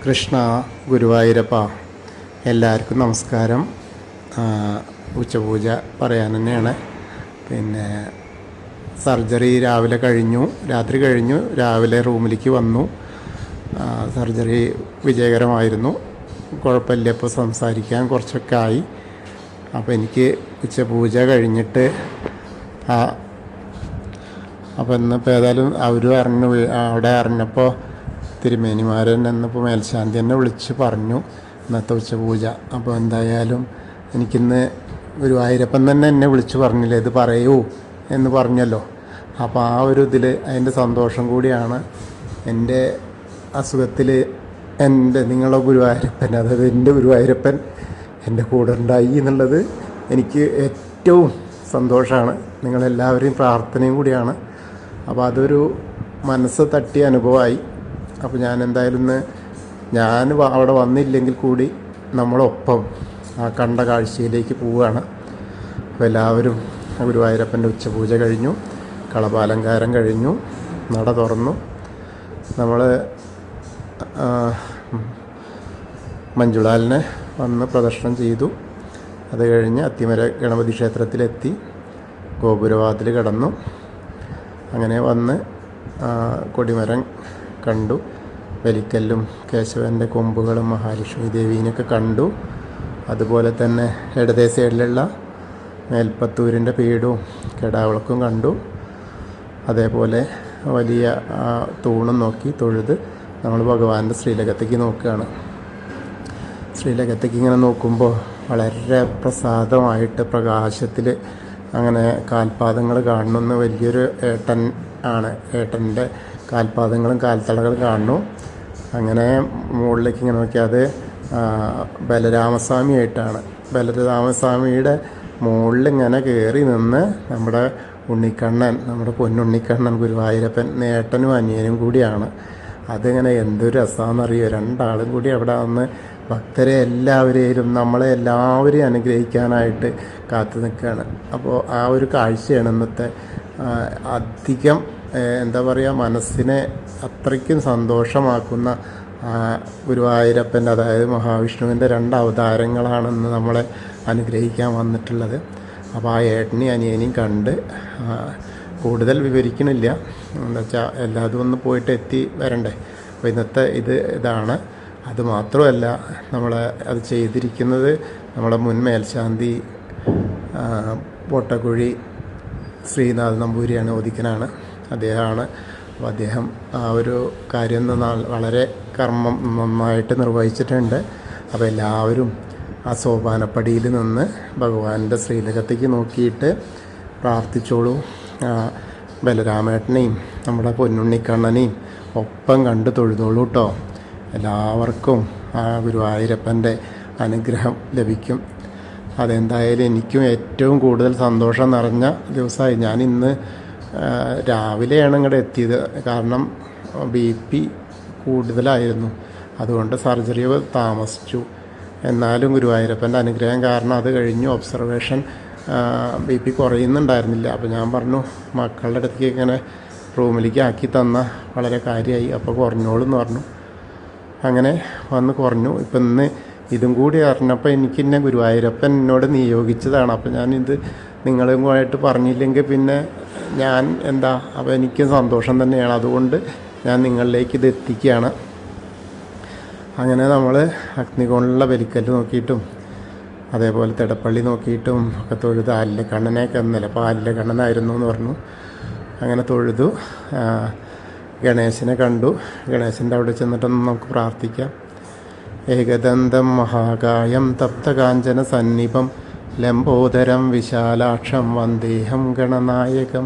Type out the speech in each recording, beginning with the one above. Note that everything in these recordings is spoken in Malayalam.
കൃഷ്ണ ഗുരുവായൂരപ്പ എല്ലാവർക്കും നമസ്കാരം. ഉച്ചപൂജ പറയാൻ തന്നെയാണ്. പിന്നെ സർജറി രാവിലെ കഴിഞ്ഞു, രാത്രി കഴിഞ്ഞു, രാവിലെ റൂമിലേക്ക് വന്നു. സർജറി വിജയകരമായിരുന്നു, കുഴപ്പമില്ല. ഇപ്പോൾ സംസാരിക്കാൻ കുറച്ചൊക്കെ ആയി. അപ്പോൾ എനിക്ക് ഉച്ചപൂജ കഴിഞ്ഞിട്ട് അപ്പോൾ ഇന്നിപ്പോൾ ഏതായാലും അവർ അവിടെ അറിഞ്ഞപ്പോൾ തിരുമേനിമാരൻ എന്നിപ്പോൾ മേൽശാന്തി എന്നെ വിളിച്ച് പറഞ്ഞു ഇന്നത്തെ ഉച്ചപൂജ. അപ്പോൾ എന്തായാലും എനിക്കിന്ന് ഗുരുവായൂരപ്പൻ തന്നെ എന്നെ വിളിച്ച് പറഞ്ഞില്ലേ, ഇത് പറയൂ എന്ന് പറഞ്ഞല്ലോ. അപ്പോൾ ആ ഒരു ഇതിൽ അതിൻ്റെ സന്തോഷം കൂടിയാണ്. എൻ്റെ അസുഖത്തിൽ നിങ്ങളുടെ ഗുരുവായൂരപ്പൻ, അതായത് എൻ്റെ ഗുരുവായൂരപ്പൻ എൻ്റെ കൂടെ ഉണ്ടായി എന്നുള്ളത് എനിക്ക് ഏറ്റവും സന്തോഷമാണ്. നിങ്ങളെല്ലാവരെയും പ്രാർത്ഥനയും കൂടിയാണ്. അപ്പോൾ അതൊരു മനസ്സ് തട്ടിയ അനുഭവമായി. അപ്പോൾ ഞാൻ എന്തായാലും ഞാൻ അവിടെ വന്നില്ലെങ്കിൽ കൂടി നമ്മളൊപ്പം ആ കണ്ട കാഴ്ചയിലേക്ക് പോവുകയാണ്. അപ്പോൾ എല്ലാവരും ഗുരുവായൂരപ്പൻ്റെ ഉച്ചപൂജ കഴിഞ്ഞു, കളഭാലങ്കാരം കഴിഞ്ഞു, നട തുറന്നു. നമ്മൾ മഞ്ജുളാലിനെ വന്ന് പ്രദർശനം ചെയ്തു. അത് കഴിഞ്ഞ് അത്തിമര ഗണപതി ക്ഷേത്രത്തിലെത്തി, ഗോപുരവാതിൽ കടന്നു. അങ്ങനെ വന്ന് കൊടിമരം കണ്ടു, ബലിക്കല്ലും കേശവൻ്റെ കൊമ്പുകളും മഹാലക്ഷ്മി ദേവീനൊക്കെ കണ്ടു. അതുപോലെ തന്നെ ഇടതേ സൈഡിലുള്ള മേൽപ്പത്തൂരിൻ്റെ പീഠവും കെടാവിളക്കും കണ്ടു. അതേപോലെ വലിയ തൂണും നോക്കി തൊഴുത് നമ്മൾ ഭഗവാന്റെ ശ്രീലകത്തേക്ക് നോക്കുകയാണ്. ശ്രീലകത്തേക്ക് ഇങ്ങനെ നോക്കുമ്പോൾ വളരെ പ്രസാദമായിട്ട് പ്രകാശത്തിൽ അങ്ങനെ കാൽപാദങ്ങൾ കാണുന്ന വലിയൊരു ഏട്ടൻ ആണ്. ഏട്ടൻ്റെ കാൽപാദങ്ങളും കാൽത്തളകളും കാണുന്നു. അങ്ങനെ മുകളിലേക്ക് ഇങ്ങനെ നോക്കിയാൽ അത് ബലരാമസ്വാമിയായിട്ടാണ്. ബലരാമസ്വാമിയുടെ മുകളിൽ ഇങ്ങനെ കയറി നിന്ന് നമ്മുടെ ഉണ്ണിക്കണ്ണൻ, നമ്മുടെ പൊന്നുണ്ണിക്കണ്ണൻ ഗുരുവായൂരപ്പൻ നേട്ടനും അനിയനും കൂടിയാണ്. അതിങ്ങനെ എന്തൊരു രസമാണെന്നറിയോ, രണ്ടാളും കൂടി അവിടെ വന്ന് ഭക്തരെ എല്ലാവരെയും നമ്മളെ എല്ലാവരെയും അനുഗ്രഹിക്കാനായിട്ട് കാത്തു നിൽക്കുകയാണ്. അപ്പോൾ ആ ഒരു കാഴ്ചയാണ് ഇന്നത്തെ അധികം എന്താ പറയുക, മനസ്സിനെ അത്രയ്ക്കും സന്തോഷമാക്കുന്ന ഗുരുവായൂരപ്പൻ്റെ, അതായത് മഹാവിഷ്ണുവിൻ്റെ 2 അവതാരങ്ങളാണെന്ന് നമ്മളെ അനുഗ്രഹിക്കാൻ വന്നിട്ടുള്ളത്. അപ്പോൾ ആ ഏട്ടനെയും അനിയനെയും കണ്ട് കൂടുതൽ വിവരിക്കണില്ല, എന്താ വെച്ചാൽ എല്ലാതും ഒന്ന് പോയിട്ട് എത്തി വരണ്ടേ. അപ്പോൾ ഇന്നത്തെ ഇതാണ്. അതുമാത്രമല്ല, അത് ചെയ്തിരിക്കുന്നത് നമ്മുടെ മുൻ മേൽശാന്തി പൊട്ടക്കുഴി ശ്രീനാഥ് നമ്പൂരിയാണ്, ഒതുക്കനാണ് അദ്ദേഹമാണ്. അപ്പോൾ അദ്ദേഹം ആ ഒരു കാര്യം വളരെ കർമ്മം നന്നായിട്ട് നിർവഹിച്ചിട്ടുണ്ട്. അപ്പോൾ എല്ലാവരും ആ സോപാനപ്പടിയിൽ നിന്ന് ഭഗവാന്റെ ശ്രീലകത്തേക്ക് നോക്കിയിട്ട് പ്രാർത്ഥിച്ചോളൂ. ബലരാമേട്ടനെയും നമ്മുടെ പൊന്നുണ്ണിക്കണ്ണനെയും ഒപ്പം കണ്ട് തൊഴുതോളൂ കേട്ടോ. എല്ലാവർക്കും ആ ഗുരുവായൂരപ്പൻ്റെ അനുഗ്രഹം ലഭിക്കും. അതെന്തായാലും എനിക്കും ഏറ്റവും കൂടുതൽ സന്തോഷം നിറഞ്ഞ ദിവസമായി. ഞാൻ ഇന്ന് രാവിലെയാണ് ഇങ്ങോട്ട് എത്തിയത്. കാരണം BP കൂടുതലായിരുന്നു, അതുകൊണ്ട് സർജറി താമസിച്ചു. എന്നാലും ഗുരുവായൂരപ്പൻ്റെ അനുഗ്രഹം കാരണം അത് കഴിഞ്ഞു. Observation BP കുറയുന്നുണ്ടായിരുന്നില്ല. അപ്പോൾ ഞാൻ പറഞ്ഞു, മക്കളുടെ അടുത്തേക്ക് ഇങ്ങനെ റൂമിലേക്ക് ആക്കി തന്ന വളരെ കാര്യമായി, അപ്പോൾ കുറഞ്ഞോളൂ എന്ന് പറഞ്ഞു. അങ്ങനെ വന്ന് കുറഞ്ഞു. ഇപ്പം ഇന്ന് ഇതും കൂടി അറിഞ്ഞപ്പോൾ എനിക്ക് തന്നെ ഗുരുവായൂരപ്പൻ എന്നോട് നിയോഗിച്ചതാണ്. അപ്പോൾ ഞാനിത് നിങ്ങളുമായിട്ട് പറഞ്ഞില്ലെങ്കിൽ പിന്നെ ഞാൻ എന്താ, അപ്പോൾ എനിക്കും സന്തോഷം തന്നെയാണ്. അതുകൊണ്ട് ഞാൻ നിങ്ങളിലേക്ക് ഇത് എത്തിക്കുകയാണ്. അങ്ങനെ നമ്മൾ അഗ്നികോണിലുള്ള ബലിക്കല്ല് നോക്കിയിട്ടും അതേപോലെ തിടപ്പള്ളി നോക്കിയിട്ടും ഒക്കെ തൊഴുത് ആലിലക്കണ്ണനെയൊക്കെ ഒന്നല്ല, അപ്പോൾ ആലിലക്കണ്ണനായിരുന്നു എന്ന് പറഞ്ഞു. അങ്ങനെ തൊഴുതു. ഗണേശനെ കണ്ടു. ഗണേശൻ്റെ അവിടെ ചെന്നിട്ടൊന്ന് നമുക്ക് പ്രാർത്ഥിക്കാം. ഏകദന്തം മഹാകായം തപ്തകാഞ്ചന സന്നിപം ലംബോദരം വിശാലാക്ഷം വന്ദേഹം ഗണനായകം.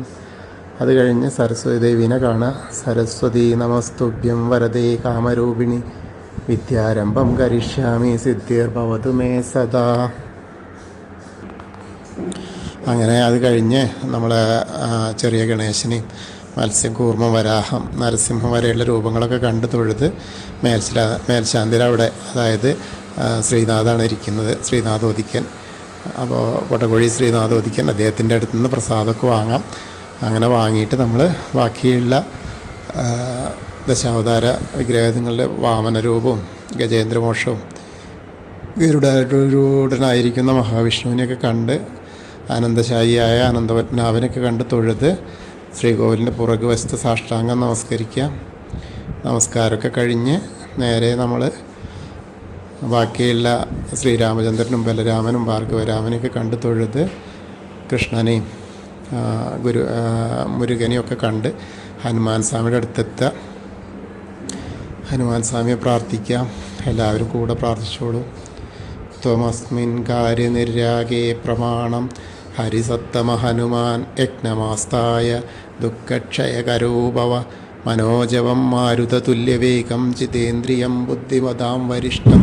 അത് കഴിഞ്ഞ് സരസ്വതി ദേവീനെ കാണുക. സരസ്വതി നമസ്തുഭ്യം വരദേ കാമരൂപിണി വിദ്യാരംഭം കരിഷ്യാമി സിദ്ധിർഭവതു മേ സദാ. അങ്ങനെ അത് കഴിഞ്ഞ് നമ്മൾ ചെറിയ ഗണേശനെയും മത്സ്യം, കൂർമ്മ, വരാഹം, നരസിംഹം വരെയുള്ള രൂപങ്ങളൊക്കെ കണ്ട് തൊഴുത് മേൽശാന്തിയുടെ അവിടെ, അതായത് ശ്രീനാഥാണ് ഇരിക്കുന്നത്, ശ്രീനാഥ് ഒതുക്കൻ. അപ്പോൾ കൊട്ടക്കുഴി ശ്രീനാഥ് ഒതുക്കൻ, അദ്ദേഹത്തിൻ്റെ അടുത്ത് നിന്ന് പ്രസാദമൊക്കെ വാങ്ങാം. അങ്ങനെ വാങ്ങിയിട്ട് നമ്മൾ ബാക്കിയുള്ള ദശാവതാര വിഗ്രഹങ്ങളുടെ വാമനരൂപവും ഗജേന്ദ്രമോക്ഷവും ഗരുഡനായിരിക്കുന്ന മഹാവിഷ്ണുവിനെയൊക്കെ കണ്ട് ആനന്ദശായിയായ അനന്തപത്മനാഭനെയൊക്കെ കണ്ട് തൊഴുത് ശ്രീകോവിലിൻ്റെ പുറകു വശത്ത് സാഷ്ടാംഗം നമസ്കരിക്കുക. നമസ്കാരമൊക്കെ കഴിഞ്ഞ് നേരെ നമ്മൾ ബാക്കിയുള്ള ശ്രീരാമചന്ദ്രനും ബലരാമനും ഭാർഗവരാമനെയൊക്കെ കണ്ട് തൊഴുത് കൃഷ്ണനെയും മുരുകനെയൊക്കെ കണ്ട് ഹനുമാൻ സ്വാമിയുടെ അടുത്തെത്തുക. ഹനുമാൻ സ്വാമിയെ പ്രാർത്ഥിക്കാം. എല്ലാവരും കൂടെ പ്രാർത്ഥിച്ചോളൂ. ത്വമസ്മിൻ കാര്യനിര്യാഗേ പ്രമാണം ഹരിസത്തമ ഹനുമാൻ യജ്ഞമാസ്തായ ദുഃഖക്ഷയകരോഭവ മനോജവം മാരുതതുല്യവേഗം ജിതേന്ദ്രിയം ബുദ്ധിമതാം വരിഷ്ഠം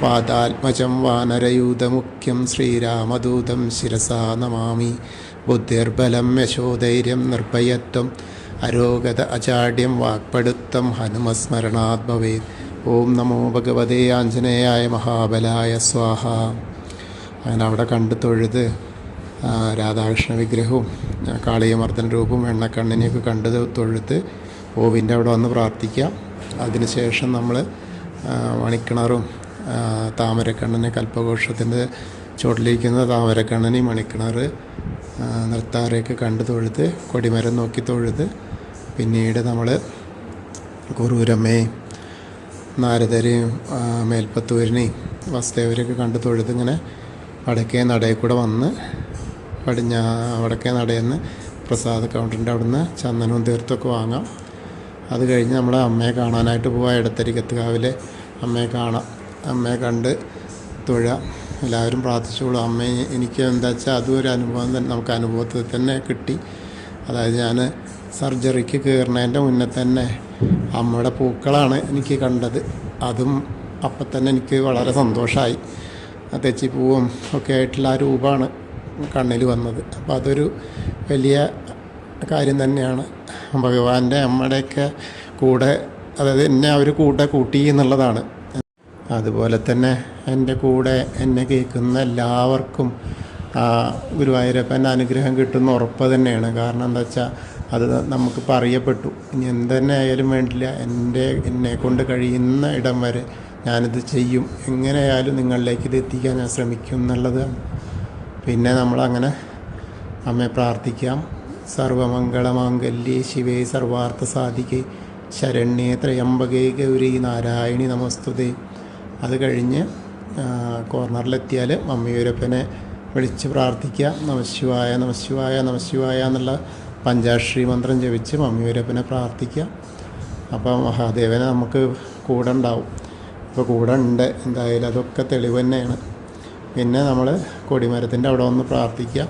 പാദാത്മജം വാനരയൂതമുഖ്യം ശ്രീരാമദൂതം ശിരസാ നമാമി. ബുദ്ധിർബലം യശോധൈര്യം നിർഭയത്വം അരോഗത അചാഢ്യം വാക്പടുത്തം ഹനുമസ്മരണാത് ഭവേത്. ഓം നമോ ഭഗവതേ ആഞ്ജനേയായ മഹാബലായ സ്വാഹ. അങ്ങനെ അവിടെ കണ്ടു തൊഴുത് രാധാകൃഷ്ണ വിഗ്രഹവും കാളിയമർദ്ദന രൂപവും എണ്ണക്കണ്ണിനെയൊക്കെ കണ്ട് തൊഴുത് ഓവിൻ്റെ അവിടെ വന്ന് പ്രാർത്ഥിക്കാം. അതിനുശേഷം നമ്മൾ മണിക്കിണറും താമരക്കണ്ണനെ കൽപ്പഘോഷത്തിൻ്റെ ചുവട്ടിലിരിക്കുന്ന താമരക്കണ്ണനെയും മണിക്കിണർ നിർത്താറയൊക്കെ കണ്ട് തൊഴുത് കൊടിമരം നോക്കി തൊഴുത് പിന്നീട് നമ്മൾ കുറൂരമ്മയും നാരദരെയും മേൽപ്പത്തൂരിനെയും വസുദേവരെയൊക്കെ കണ്ട് തൊഴുത് ഇങ്ങനെ വടക്കേ നടയിൽ കൂടെ വന്ന് വടക്കേ നടയിൽ നിന്ന് പ്രസാദ കൗണ്ടറിൻ്റെ അവിടുന്ന് ചന്ദനവും തീർത്തൊക്കെ വാങ്ങാം. അത് കഴിഞ്ഞ് നമ്മൾ അമ്മയെ കാണാനായിട്ട് പോവാം. ഇടത്തരികത്ത് കാവിലെ അമ്മയെ കാണാം. അമ്മയെ കണ്ട് തൊഴാം. എല്ലാവരും പ്രാർത്ഥിച്ചോളൂ. അമ്മയെ എനിക്ക് എന്താ വെച്ചാൽ അതും ഒരു അനുഭവം തന്നെ നമുക്ക് അനുഭവത്തിൽ തന്നെ കിട്ടി. അതായത് ഞാൻ സർജറിക്ക് കയറുന്നതിൻ്റെ മുന്നേ തന്നെ അമ്മയുടെ പൂക്കളാണ് എനിക്ക് കണ്ടത്. അതും അപ്പം തന്നെ എനിക്ക് വളരെ സന്തോഷമായി. തെച്ചിപ്പൂവും ഒക്കെ ആയിട്ടുള്ള ആ രൂപമാണ് കണ്ണിൽ വന്നത്. അപ്പോൾ അതൊരു വലിയ കാര്യം തന്നെയാണ്. ഭഗവാന്റെ അമ്മയുടെയൊക്കെ കൂടെ, അതായത് എന്നെ അവർ കൂടെ കൂട്ടി എന്നുള്ളതാണ്. അതുപോലെ തന്നെ എൻ്റെ കൂടെ എന്നെ കേൾക്കുന്ന എല്ലാവർക്കും ഗുരുവായൂരപ്പൻ്റെ അനുഗ്രഹം കിട്ടുന്ന ഉറപ്പ് തന്നെയാണ്. കാരണം എന്താ വെച്ചാൽ അത് നമുക്ക് പറയപ്പെട്ടു. ഇനി എന്തെന്നെ ആയാലും വേണ്ടില്ല, എന്നെ കൊണ്ട് കഴിയുന്ന ഇടം വരെ ഞാനിത് ചെയ്യും, എങ്ങനെയായാലും നിങ്ങളിലേക്ക് ഇത് എത്തിക്കാൻ ഞാൻ ശ്രമിക്കും എന്നുള്ളതാണ്. പിന്നെ നമ്മളങ്ങനെ അമ്മയെ പ്രാർത്ഥിക്കാം. സർവമംഗളമാംഗല്യേ ശിവേ സർവാർത്ഥ സാധികേ ശരണ്യേ ത്രയംബകേ ഗൗരി നാരായണി നമസ്തുതേ. അത് കഴിഞ്ഞ് കോർണറിലെത്തിയാൽ മമ്മിയൂരപ്പനെ വിളിച്ച് പ്രാർത്ഥിക്കുക. നമശിവായ നമശിവായ നമശിവായ എന്നുള്ള പഞ്ചാക്ഷരി മന്ത്രം ജപിച്ച് മമ്മിയൂരപ്പനെ പ്രാർത്ഥിക്കുക. അപ്പോൾ മഹാദേവനെ നമുക്ക് കൂടെ ഉണ്ടാവും. ഇപ്പോൾ കൂടെ ഉണ്ട് എന്തായാലും, അതൊക്കെ തെളിവ് തന്നെയാണ്. പിന്നെ നമ്മൾ കൊടിമരത്തിൻ്റെ അവിടെ ഒന്ന് പ്രാർത്ഥിക്കുക.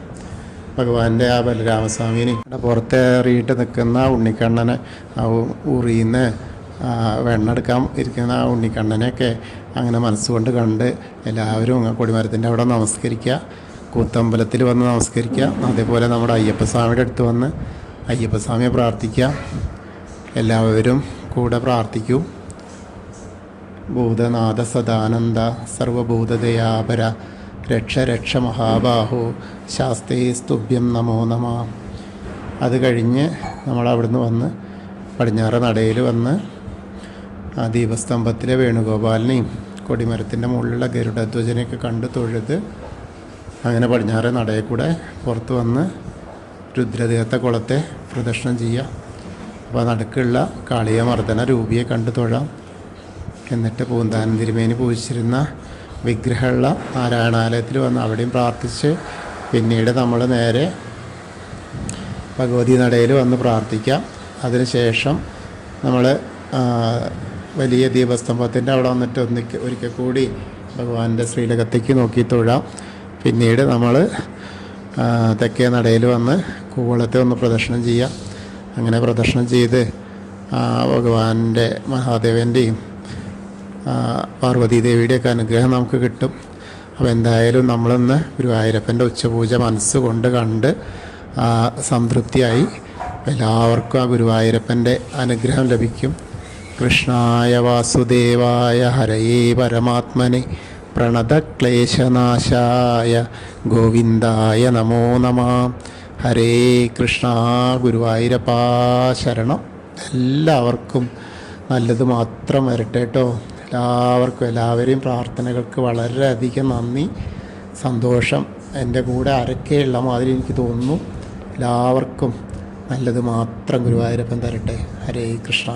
ഭഗവാന്റെ ആ ബലരാമസ്വാമിനെ അവിടെ പുറത്തേറിയിട്ട് നിൽക്കുന്ന ഉണ്ണിക്കണ്ണനെ, ഉറിയുന്ന വെണ്ണെടുക്കാൻ ഇരിക്കുന്ന ആ ഉണ്ണിക്കണ്ണനെയൊക്കെ അങ്ങനെ മനസ്സുകൊണ്ട് കണ്ട് എല്ലാവരും കൊടിമരത്തിൻ്റെ അവിടെ നമസ്കരിക്കുക. കൂത്തമ്പലത്തിൽ വന്ന് നമസ്കരിക്കുക. അതേപോലെ നമ്മുടെ അയ്യപ്പസ്വാമിയുടെ അടുത്ത് വന്ന് അയ്യപ്പസ്വാമിയെ പ്രാർത്ഥിക്കുക. എല്ലാവരും കൂടെ പ്രാർത്ഥിക്കും. ഭൂതനാഥ സദാനന്ദ സർവഭൂതദയാപര രക്ഷ രക്ഷ മഹാബാഹോ ശാസ്തേ സ്തുഭ്യം നമോ നമ. അത് കഴിഞ്ഞ് നമ്മളവിടുന്ന് വന്ന് പടിഞ്ഞാറ് നടയിൽ വന്ന് ആ ദീപസ്തംഭത്തിലെ വേണുഗോപാലിനെയും കൊടിമരത്തിൻ്റെ മുകളിലുള്ള ഗരുഡധ്വജനെയൊക്കെ കണ്ട് തൊഴുത് അങ്ങനെ പടിഞ്ഞാറ് നടയിൽ കൂടെ പുറത്ത് വന്ന് രുദ്രതീർത്ഥ കുളത്തെ പ്രദക്ഷിണം ചെയ്യുക. അപ്പോൾ നടുക്കുള്ള കാളിയമർദ്ദന രൂപിയെ കണ്ട് തൊഴാം. എന്നിട്ട് പൂന്താനം തിരുമേനി പൂജിച്ചിരുന്ന വിഗ്രഹമുള്ള നാരായണാലയത്തിൽ വന്ന് അവിടെയും പ്രാർത്ഥിച്ച് പിന്നീട് നമ്മൾ നേരെ ഭഗവതി നടയിൽ വന്ന് പ്രാർത്ഥിക്കാം. അതിനുശേഷം നമ്മൾ വലിയ ദീപസ്തംഭത്തിൻ്റെ അവിടെ വന്നിട്ട് ഒരിക്കൽ കൂടി ഭഗവാന്റെ ശ്രീലകത്തേക്ക് നോക്കി തൊഴാം. പിന്നീട് നമ്മൾ തെക്കേ നടയിൽ വന്ന് കൂവളത്തെ ഒന്ന് പ്രദക്ഷിണം ചെയ്യാം. അങ്ങനെ പ്രദക്ഷിണം ചെയ്ത് ഭഗവാന്റെ മഹാദേവൻ്റെയും പാർവതീദേവിയുടെയൊക്കെ അനുഗ്രഹം നമുക്ക് കിട്ടും. അപ്പോൾ എന്തായാലും നമ്മളിന്ന് ഗുരുവായൂരപ്പൻ്റെ ഉച്ചപൂജ മനസ്സുകൊണ്ട് കണ്ട് സംതൃപ്തിയായി. എല്ലാവർക്കും ആ ഗുരുവായൂരപ്പൻ്റെ അനുഗ്രഹം ലഭിക്കും. കൃഷ്ണായ വാസുദേവായ ഹരയേ പരമാത്മനെ പ്രണതക്ലേശനാശായ ഗോവിന്ദായ നമോ നമഃ. ഹരേ കൃഷ്ണ. ഗുരുവായൂരപ്പാ ശരണം. എല്ലാവർക്കും നല്ലത് മാത്രം വരട്ടെ കേട്ടോ. എല്ലാവരെയും പ്രാർത്ഥനകൾക്ക് വളരെയധികം നന്ദി, സന്തോഷം. എൻ്റെ കൂടെ ആരൊക്കെയുള്ള മാതിരി എനിക്ക് തോന്നുന്നു. എല്ലാവർക്കും നല്ലത് മാത്രം ഗുരുവായൂരപ്പൻ തരട്ടെ. ഹരേ കൃഷ്ണ.